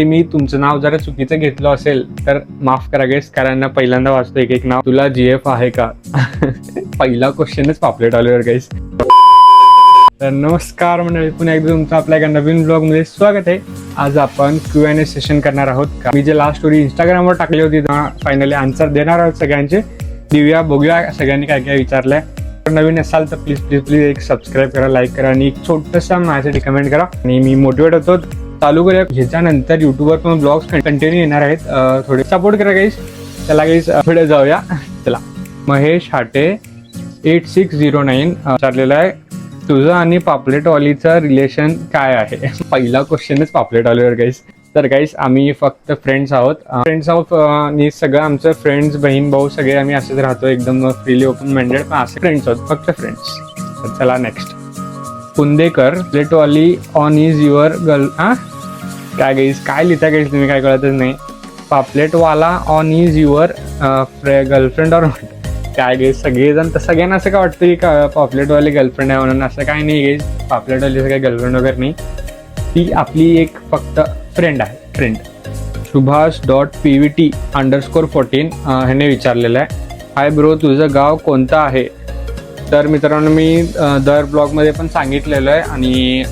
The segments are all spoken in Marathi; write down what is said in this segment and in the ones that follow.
मी तुमचं नाव जरा चुकीचं घेतलं असेल तर माफ करा गेस, कारण पहिल्यांदा वाचतो एक एक नाव. तुला जीएफ आहे का? पहिला क्वेश्चनच पापलेट ऑलिव्हर गाईस. तर नमस्कार मंडळी, पुन्हा एकदा तुमचं आपल्या एका नवीन ब्लॉग मध्ये स्वागत आहे. आज आपण Q&A सेशन करणार आहोत. मी जे लास्ट स्टोरी इंस्टाग्रामवर टाकली होती फायनली आन्सर देणार आहोत सगळ्यांचे. दिव्या बघूया सगळ्यांनी काय काय विचारलंय. नवीन असाल तर प्लीज प्लीज प्लीज एक सबस्क्राईब करा, लाईक करा आणि एक छोटंसं माझ्यासाठी कमेंट करा आणि मी मोटिवेट होतो. चालू करूया. ह्याच्यानंतर युट्यूबवर पण ब्लॉग्स कंटिन्यू येणार आहेत. थोडे सपोर्ट करा गाईस. चला गाईस पुढे जाऊया. चला. महेश हाटे 8609 विचारलेलं आहे, तुझं आणि पापलेट ऑलीचं रिलेशन काय आहे? पहिला क्वेश्चनच पापलेट ऑलीवर गाईस. तर गाईस आम्ही फक्त फ्रेंड्स आहोत आणि सगळं आमचं फ्रेंड्स, बहीण भाऊ सगळे आम्ही असेच राहतो, एकदम फ्रीली ओपन माइंडेड. पण असे फ्रेंड्स आहोत, फक्त फ्रेंड्स. तर चला नेक्स्ट. कुंदेकर पापलेट ऑली ऑन इज युअर गर्ल. काय गाईस काय लिहिता गाईस तुम्ही, काय कळतच नाही. पापलेट वाला on is your girlfriend or काय गाईस? सगळेजण तर सगळ्यांना असं काय वाटतं की पापलेटवाली गर्लफ्रेंड आहे म्हणून. असं काही नाही गाईस, पापलेटवालीचं काही गर्लफ्रेंड वगैरे नाही. ती आपली एक फक्त फ्रेंड आहे, फ्रेंड. सुभाष.pvt_14 ह्याने विचारलेलं आहे, हाय ब्रो, तुझं गाव कोणतं आहे? तर मित्रांनो मी दर ब्लॉगमध्ये पण सांगितलेलं आहे आणि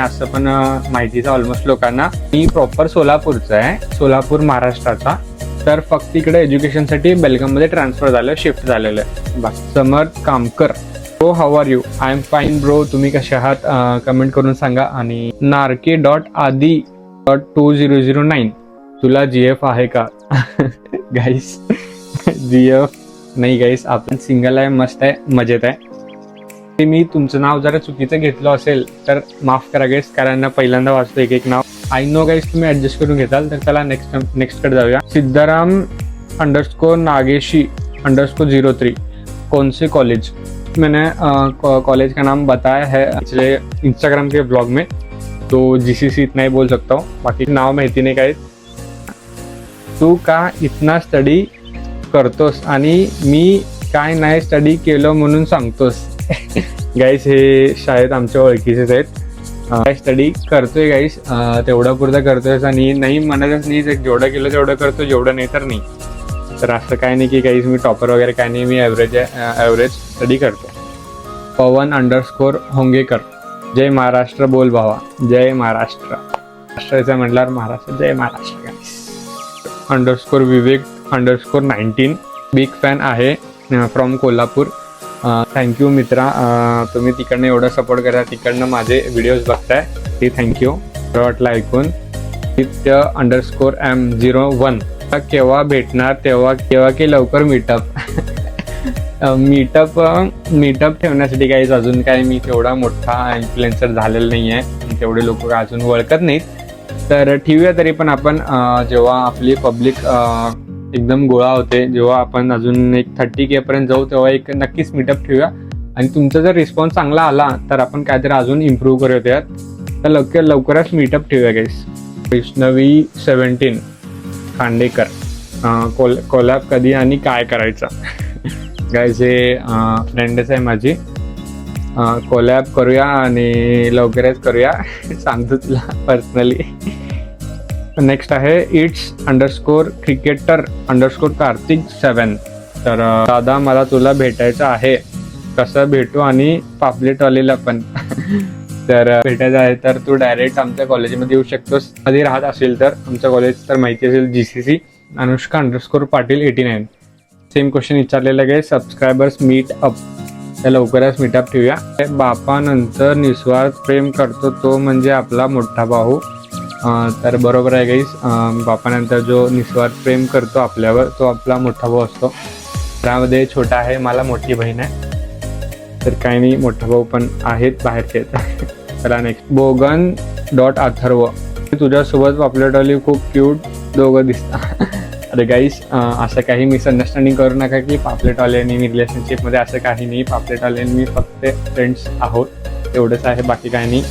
असं पण माहितीचं ऑलमोस्ट लोकांना. मी प्रॉपर सोलापूरचा आहे, सोलापूर महाराष्ट्राचा. तर फक्त इकडे एज्युकेशनसाठी बेलगाममध्ये ट्रान्सफर झालं, शिफ्ट झालेलं आहे. बस. Samarth Kamkar, bro how are you? I am fine bro, तुम्ही कसे आहात? कमेंट करून सांगा. आणि नारके.आदी.2009 तुला जीएफ आहे का? गाईस जीएफ नाही गाईस, आपण सिंगल आहे, मस्त आहे, मजेत आहे. मी तुमचं नाव जरा चुकीचं घेतलं असेल तर माफ करा गाईस, कारण पहिल्यांदा वाचतो एक एक नाव. आय नो गाईस, तुम्ही ऍडजस्ट करून घेताल. तर चला नेक्स्ट कडे जाऊया. सिद्धाराम_नागेशी_03 कौन से कॉलेज? मैंने कॉलेज का नाम बताया है पिछले इंस्टाग्राम के ब्लॉग में, तो जीसीसी इतना ही बोल सकता हूँ, बाकी नाव माहिती नाही काय. तू का इतना स्टडी करतोस आणि मी काय नाही स्टडी केलं म्हणून सांगतोस? गाईस हे शाळेत आमच्या ओळखीचेच आहेत. काय स्टडी करतोय गाईस, तेवढा पुरता करतोय आणि नाही म्हणतच नाही. जेवढं केलं तेवढं करतो, जेवढं नाही तर नाही. तर असं काय नाही की गाईस मी टॉपर वगैरे काय नाही, मी ॲव्हरेज स्टडी करतो. पवन_होंगेकर, जय महाराष्ट्र बोल भावा. जय महाराष्ट्र. महाराष्ट्राचं म्हटल्यावर महाराष्ट्र, जय महाराष्ट्र. गाईस _विवेक_19 बिग फॅन आहे फ्रॉम कोल्हापूर. थँक्यू मित्रा, तुम्ही तिकडनं एवढं सपोर्ट करा, तिकडनं माझे व्हिडिओज बघताय, ते थँक्यू. वाटलं ऐकून. नित्य_M01 केव्हा भेटणार? केव्हा की लवकर मीटअप. मीटअप ठेवण्यासाठी काहीच अजून काय मी तेवढा मोठा इन्फ्लुएन्सर झालेला नाही आहे, तेवढे लोक अजून ओळखत नाहीत. तर ठेवूया. तरी पण आपण जेव्हा आपली पब्लिक एकदम गोळा होते, जेव्हा आपण अजून एक 30K पर्यंत जाऊ, तेव्हा एक नक्कीच मीटअप ठेवूया. आणि तुमचा जर रिस्पॉन्स चांगला आला तर आपण काहीतरी अजून इम्प्रूव्ह करूया त्यात. तर लवकरच मीटअप ठेवूया गाईस. वैष्णवी 17 खांडेकर, कोलॅब कधी आणि काय करायचं? गाईस हे फ्रेंडच आहे माझी. कोलॅब करूया आणि लवकरच करूया, सांगतो तुला पर्सनली. नेक्स्ट आहे its_cricketer_कार्तिक7. तर दादा मला तुला भेटायचं आहे, कसं भेटू? आणि पापलेटवालीला पण. तर भेटायचं आहे तर तू डायरेक्ट आमच्या कॉलेजमध्ये येऊ शकतोस, कधी राहत असेल तर. आमचं कॉलेज तर माहिती असेल, GCC. अनुष्का_पाटील89 सेम क्वेश्चन विचारलेलं आहे. सबस्क्रायबर्स मीट अप, त्या लवकरच मीटअप ठेवूया. बापानंतर निस्वार्थ प्रेम करतो तो म्हणजे आपला मोठा भाऊ. तर बरोबर आहे गाईस, बापानंतर जो निस्वार्थ प्रेम करतो आपल्यावर तो आपला मोठा भाऊ असतो. त्यामध्ये छोटा आहे, मला मोठी बहीण आहे. तर काही नाही, मोठा भाऊ पण आहेत बाहेरचे. चला नेक्स्ट. बोगन.अथर्व, तुझ्यासोबत पापलेटवाली खूप क्यूट दोघं दिसतात. अरे गाईस असं काही मिसअंडरस्टँडिंग करू नका की पापलेटवाले आणि मी रिलेशनशिपमध्ये, असं काही नाही. पापलेटवाले आणि मी फक्त फ्रेंड्स आहोत, एवढंच आहे, बाकी काही नाही.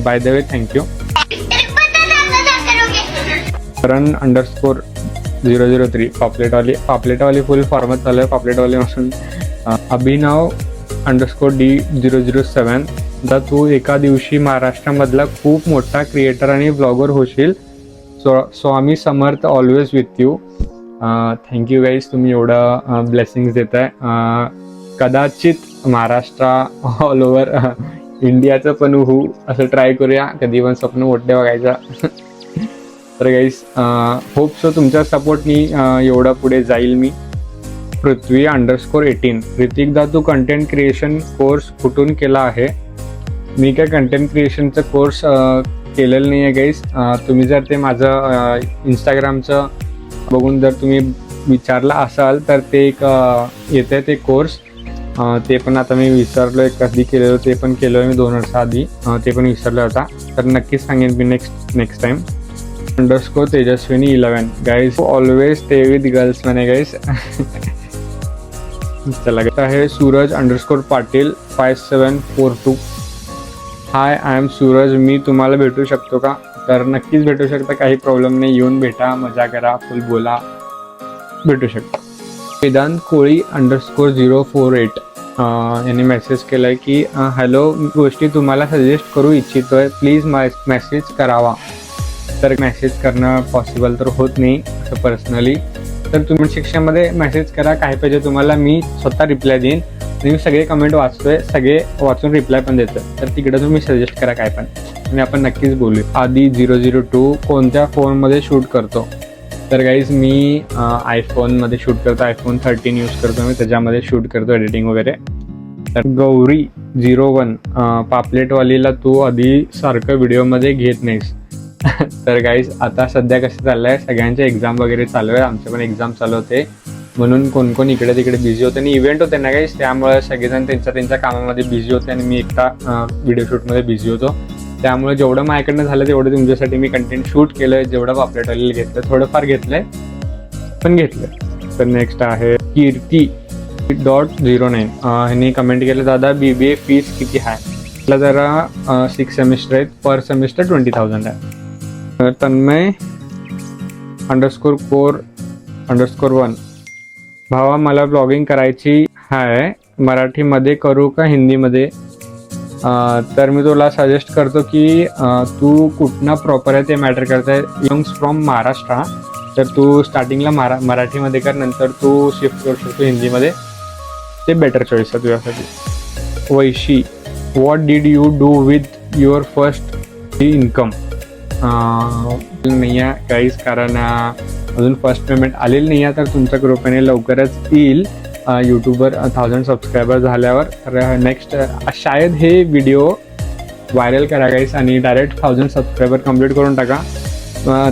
By the way thank you. करण_003 पापलेटवाली फुल फॉर्मच चालू आहे पापलेटवाली म्हणून. अभिनव_D007 तू एका दिवशी महाराष्ट्रामधला खूप मोठा क्रिएटर आणि ब्लॉगर होशील, Swami Samarth always with you. Thank you guys, तुम्ही एवढं ब्लेसिंग्स देताय. कदाचित महाराष्ट्र ऑल ओव्हर इंडियाचं पण होऊ असं ट्राय करूया, कधी पण स्वप्न मोठे बघायचा. तर गाईज होप सो तुमच्या सपोर्टनी एवढं पुढे जाईल मी. पृथ्वी _18 ऋतिकदा, तू कंटेंट क्रिएशन कोर्स कुठून केला आहे? मी काय कंटेंट क्रिएशनचं कोर्स केलेलं नाही आहे गाईज. तुम्ही जर ते माझं इंस्टाग्रामचं बघून जर तुम्ही विचारला असाल तर ते एक येतं ते कोर्स. ते पण आता मी विसरलो आहे कधी केलेलं, ते पण केलं आहे मी 2 वर्ष आधी, ते पण विसरलं होता. तर नक्कीच सांगेन मी नेक्स्ट टाइम. _तेजस्विनी 11 guys, always stay with girls म्हणे गाईज. चला आहे सूरज _पाटील 5742. हाय, आय एम सूरज, मी तुम्हाला भेटू शकतो का? तर नक्कीच भेटू शकता, काही प्रॉब्लेम नाही. येऊन भेटा, मजा करा, फुल बोला, भेटू शकता. वेदांत कोळी _048 यांनी मेसेज केलाय की हॅलो, गोष्टी तुम्हाला सजेस्ट करू इच्छितोय, प्लीज मेसेज करावा. तर मेसेज करणं पॉसिबल तर होत नाही असं पर्सनली. तर तुम्ही सेक्शनमध्ये मेसेज करा, काय पाहिजे तुम्हाला, मी स्वतः रिप्लाय देईन. मी सगळे कमेंट वाचतोय, सगळे वाचून रिप्लाय पण देतोय. तर तिकडे तुम्ही सजेस्ट करा काय पण, आणि आपण नक्कीच बोलू. आधी 002 कोणत्या फोनमध्ये शूट करतो? तर गाईज मी आयफोनमध्ये शूट करतो, iPhone 13 यूज करतो मी, त्याच्यामध्ये शूट करतो एडिटिंग वगैरे. तर गौरी 01 पापलेटवालीला तू आधी सारखं व्हिडिओमध्ये घेत नाहीस. तर गाईज आता सध्या कसं चाललं आहे, सगळ्यांचे एक्झाम वगैरे चालू आहे, आमचे पण एक्झाम चालू होते, म्हणून कोण इकडे तिकडे बिझी होते आणि इव्हेंट होते ना गाईज, त्यामुळे सगळेजण त्यांच्या कामामध्ये बिझी होते आणि मी एकटा व्हिडिओ शूटमध्ये बिझी होतो. त्यामुळे जेवढं माझ्याकडनं झालं तेवढं तुमच्यासाठी मी कंटेंट शूट केलं आहे. जेवढं पापलेटवालीला घेतलं, थोडंफार घेतलंय पण घेतलं. तर नेक्स्ट आहे कीर्ती .09 ह्यांनी कमेंट केलं, दादा BBA फीस किती आहे? त्याला जरा 6 सेमिस्टर आहेत, पर सेमिस्टर 20,000 आहे. तन्मय _core_1 भावा, मला ब्लॉगिंग करायची आहे, मराठीमध्ये करू का हिंदीमध्ये? तर मी तुला सजेस्ट करतो की तू कुठनं प्रॉपर आहे ते मॅटर करत आहे. यंग्स फ्रॉम महाराष्ट्र, तर तू स्टार्टिंगला मराठीमध्ये कर, नंतर तू शिफ्ट करू शकतो हिंदीमध्ये, ते बेटर चॉईस आहे तुझ्यासाठी. Vaishi, what did you do with your first income? नाही आहे काहीच, कारण अजून फर्स्ट पेमेंट आलेलं नाही आहे. तर तुमच्या कृपेने लवकरच येईल यूट्यूबवर 1000 सबस्क्रायबर झाल्यावर. तर नेक्स्ट शायद हे व्हिडिओ व्हायरल करा गाईस आणि डायरेक्ट 1000 सबस्क्रायबर कंप्लीट करून टाका.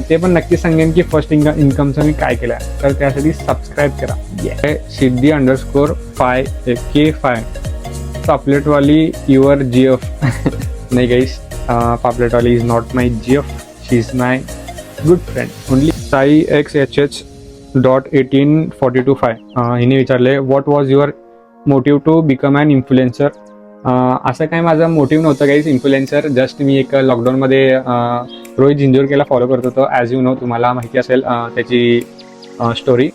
ते पण नक्की सांगेन की फर्स्ट इन्कमचं मी काय केलं आहे, तर त्यासाठी सबस्क्राईब करा. सिद्धी _5K5 पापलेटवाली युअर GF. नाही गाईस, पापलेटवाली is not my GF, she is my good friend only. Sai XHH.18425 हिने विचारले, what was your motive to become an influencer? असं काय माझा मोटिव्ह नव्हतं गाईज इन्फ्लुएन्सर. जस्ट मी एक लॉकडाऊनमध्ये रोहित जिंजूरकेला फॉलो करत होतो. ॲज यू नो, तुम्हाला माहिती असेल त्याची स्टोरी,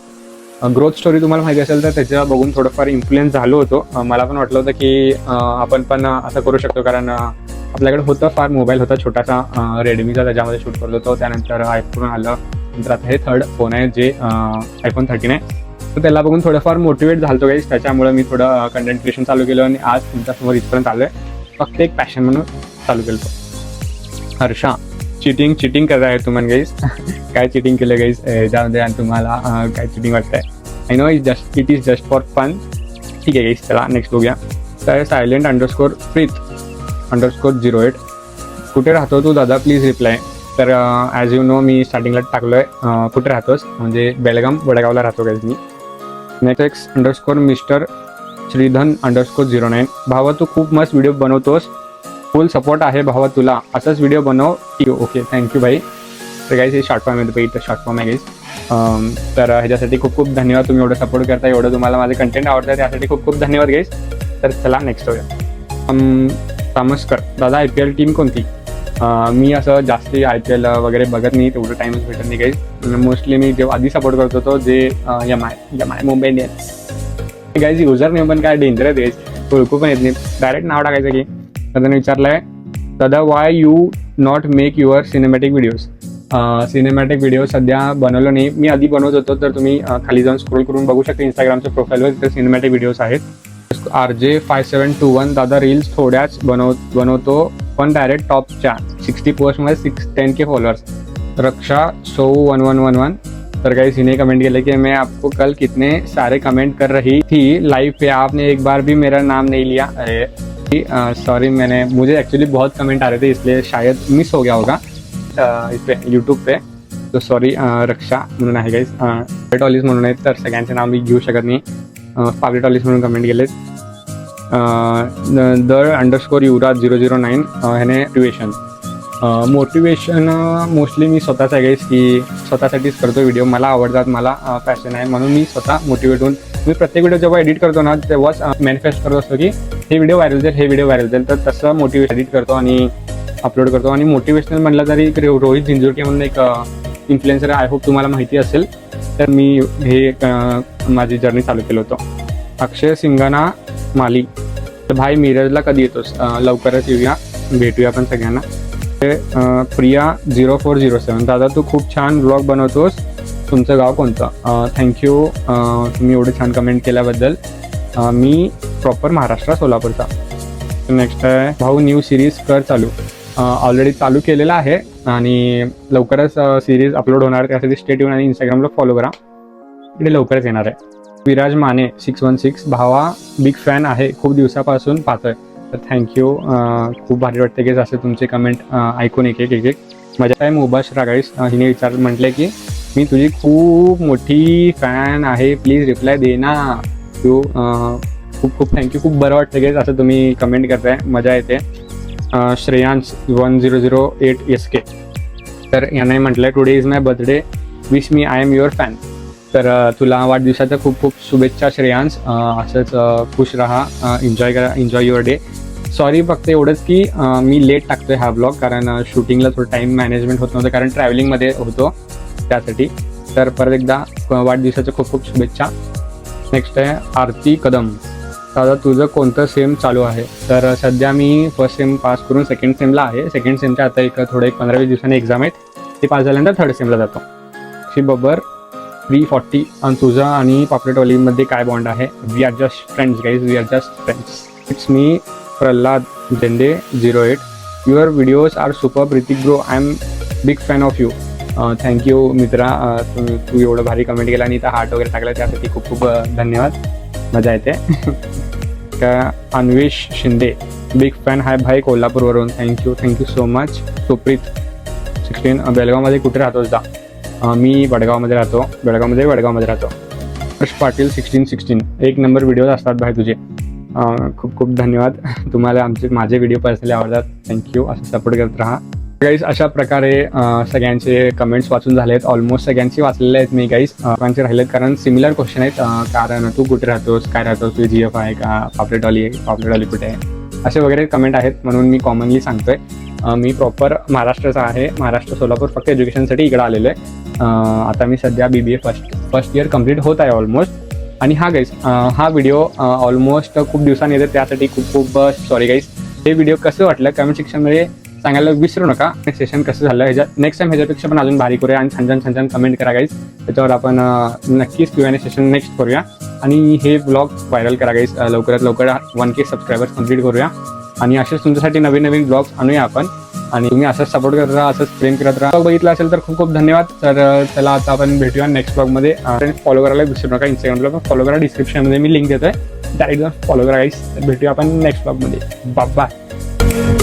ग्रोथ स्टोरी तुम्हाला माहिती असेल तर त्याच्या बघून थोडंफार इन्फ्लुएन्स झालो होतो. मला पण वाटलं होतं की आपण पण असं करू शकतो, कारण आपल्याकडे होतं फार मोबाईल होता छोटासा रेडमीचा, त्याच्यामध्ये शूट करत होतो. त्यानंतर आयफोन आलं, नंतर आता हे 3rd फोन आहे जे iPhone 13 आहे. तर त्याला बघून थोडंफार मोटिवेट झालो गाईज, त्याच्यामुळे मी थोडं कंटेंट क्रिएशन चालू केलं आणि आज तुमच्यासमोर इथपर्यंत आलो आहे. फक्त एक पॅशन म्हणून चालू केलं. हर्षा, चिटिंग करत आहे तुम्हाला गाईज. काय चिटिंग केलं गाईज ह्याच्यामध्ये आणि तुम्हाला काय चिटिंग वाटतंय? I know it is just for fun. ठीक आहे गाईज, चला नेक्स्ट बघूया. तर सायलेंट _प्रीत_08 कुठे राहतो तू दादा, प्लीज रिप्लाय. तर ॲज यू नो मी स्टार्टिंगला टाकलो आहे कुठे राहतोस, म्हणजे बेळगाम वडगावला राहतो गाईज मी. नेक्स्ट _मिस्टर श्रीधन _09 भावा, तू खूप मस्त व्हिडिओ बनवतोस, फुल सपोर्ट आहे भावा तुला, असाच व्हिडिओ बनव. ओके, थँक्यू भाई. तर गाईज हे शॉर्ट फॉर्म आहे, इथं शॉर्ट फॉर्म आहे गाईज. तर ह्याच्यासाठी खूप खूप धन्यवाद, तुम्ही एवढं सपोर्ट करता, एवढं तुम्हाला माझे कंटेंट आवडतं, त्यासाठी खूप खूप धन्यवाद गाईज. तर चला नेक्स्ट होऊया. तामस्कर, दादा IPL टीम कोणती? मी असं जास्ती IPL वगैरे बघत नाही, तेवढं टाईमच भेटत नाही गाईज. मोस्टली मी जेव्हा आधी सपोर्ट करत होतो जे MI Mumbai Indians. Guys user name पण काय डेंजर आहे गाईज, ओळखू पण येत नाही, डायरेक्ट नाव टाकायचं की. तर त्याने विचारलं आहे, दादा Y you not make your cinematic videos? Cinematic video सध्या बनवलो नाही, मी आधी बनवत होतो, तर तुम्ही खाली जाऊन स्क्रोल करून बघू शकता इंस्टाग्रामच्या प्रोफाईलवर, तर सिनेमॅटिक व्हिडिओज आहेत. RJ5721 दादा रील्स थोड्याच बनवतो पण डायरेक्ट टॉपच्या 60 पोस्टमध्ये 10K फॉलोअर्स. रक्षा सो 1111 तर गाइस इन्हें कमेंट किया कि मैं आपको कल कितने सारे कमेंट कर रही थी लाइव पे, आपने एक बार भी मेरा नाम नहीं लिया. अरे सॉरी, मुझे एक्चुअली बहुत कमेंट आ रहे थे इसलिए शायद मिस हो गया होगा इस पे यूट्यूब पे, तो सॉरी. रक्षा म्हणून आहे गाईस, पापलेटॉलीज म्हणून आहेत, तर सगळ्यांचे नाव मी घेऊ शकत नाही. पापलेटॉलीज म्हणून कमेंट केले. _युवराज 009 ह्याने मोटिवेशन मोस्टली मी स्वतःच आहे गाईस, की स्वतःसाठीच करतो व्हिडिओ, मला आवडतात, मला पॅशन आहे, म्हणून मी स्वतः मोटिवेट होऊन मी प्रत्येक व्हिडिओ जेव्हा एडिट करतो ना तेव्हाच मॅनिफेस्ट करत असतो की हे व्हिडिओ व्हायरल जाईल, हे व्हिडिओ व्हायरल जाईल. तर तसं मोटिवेशन एडिट करतो आणि अपलोड करतो. आणि मोटिवेशनल म्हटलं तरी रोहित झिंजुरके म्हणून एक इन्फ्लुएन्सर आहे, आय होप तुम्हाला माहिती असेल, तर मी हे माझी जर्नी चालू केलं होतं. अक्षय सिंगाना माली, तर भाई मिरजला कधी येतोस? लवकरच येऊया, भेटूया पण सगळ्यांना. प्रिया 0407 दादा तू खूप छान ब्लॉग बनवतोस, तुमचं गाव कोणतं? थँक्यू तुम्ही एवढं छान कमेंट केल्याबद्दल. मी प्रॉपर महाराष्ट्र सोलापूरचा. नेक्स्ट आहे भाऊ न्यू सिरीज कर चालू. ऑलरेडी चालू केलेला आहे आणि लवकरच सिरीज अपलोड होणार, त्यासाठी स्टे ट्यून आणि इंस्टाग्रामला फॉलो करा, इकडे लवकरच येणार आहे. विराज माने 616 भावा बिग फॅन आहे, खूप दिवसापासून पाहतोय. तर थँक्यू, खूप भारी वाटते की असे तुमचे कमेंट ऐकून एक मजा आहे. मुबाशरा गाईस हिने म्हटले की मी तुझी खूप मोठी फॅन आहे, प्लीज रिप्लाय दे ना तू. खूप खूप थँक्यू, खूप बरं वाटतं की असं तुम्ही कमेंट करताय, मजा येते. श्रेयांश 1008 SK तर याने म्हटलंय today is my birthday, wish me I am your fan. तर तुला वाढदिवसाच्या खूप खूप शुभेच्छा श्रेयांश, असंच खुश राहा, एन्जॉय युअर डे. सॉरी फक्त एवढंच की मी लेट टाकतोय हा ब्लॉग, कारण शूटिंगला थोडं टाईम मॅनेजमेंट होत नव्हतं, कारण ट्रॅव्हलिंगमध्ये होतो त्यासाठी. तर परत एकदा वाढदिवसाच्या खूप खूप शुभेच्छा. नेक्स्ट आहे आरती कदम, दादा तुझं कोणतं सेम चालू आहे? तर सध्या मी फर्स्ट सेम पास करून सेकंड सेमला आहे. सेकंड सेमच्या आता एक 15-20 दिवसांनी एक्झाम आहेत, ते पास झाल्यानंतर थर्ड सेमला जातो. शिबबर 340 आणि तुझं आणि पापलेटवालीमध्ये काय बॉन्ड आहे? We are just friends guys, we are just friends. It's me Pralhad Dende 08 your videos are super Hrithik bro, I am big fan of you. Thank you मित्रा, तू एवढं भारी कमेंट केला आणि इथं हार्ट वगैरे टाकला त्यासाठी खूप खूप धन्यवाद, मजा येते. अन्वेश शिंदे बिग फॅन हाय भाई कोल्हापूरवरून, थँक्यू सो मच. सुप्रीत 16 बेळगावमध्ये कुठे राहतोस दा? मी वडगावमध्ये राहतो. हर्ष पाटील 1616 एक नंबर व्हिडिओज असतात भाई तुझे, खूप खूप धन्यवाद. तुम्हाला माझे व्हिडिओ पर्सनली आवडतात, थँक्यू, असं सपोर्ट करत राहा गाईज. अशा प्रकारे सगळ्यांचे कमेंट्स वाचून झाले आहेत, ऑलमोस्ट सगळ्यांचे वाचलेले आहेत मी गाईज. लोकांचे राहिलेत कारण सिमिलर क्वेश्चन आहेत, कारण तू कुठे राहतोस, काय राहतोस, तुझी GF आहे का, पापलेटवाली कुठे आहे, असे वगैरे कमेंट आहेत, म्हणून मी कॉमनली सांगतोय. मी प्रॉपर महाराष्ट्राचा आहे, महाराष्ट्र सोलापूर, फक्त एज्युकेशनसाठी इकडे आलेलो आहे. आता मी सध्या BBA फर्स्ट इयर कम्प्लीट होत आहे ऑलमोस्ट. आणि हा गाईज हा व्हिडिओ ऑलमोस्ट खूप दिवसांनी येते, त्यासाठी खूप खूप सॉरी गाईज. हे व्हिडिओ कसं वाटलं कमेंट सेक्शनमध्ये सांगायला विसरू नका. सेशन कसं झालं नेक्स्ट टाइम ह्याच्यापेक्षा पण अजून भारी करूया, आणि छान छान कमेंट करा गाईज, त्याच्यावर आपण नक्कीच Q&A सेशन नेक्स्ट करूया. आणि हे ब्लॉग व्हायरल करा गाईज, लवकरात लवकर 1K सबस्क्रायबर्स कंप्लीट करूया, आणि असेच तुमच्यासाठी नवीन ब्लॉग्स आणूया आपण. आणि तुम्ही असंच सपोर्ट करत राहा, असंच प्रेम करत राहा. बघितलं असेल तर खूप खूप धन्यवाद. तर चला आता आपण भेटूया नेक्स्ट ब्लॉगमध्ये. फॉलो करायला विसरू नका, इंस्टाग्रामला पण फॉलो करा, डिस्क्रिप्शनमध्ये मी लिंक देतोय, डायरेक्ट फॉलो करा गाईज. भेटूया आपण नेक्स्ट ब्लॉगमध्ये. बाय.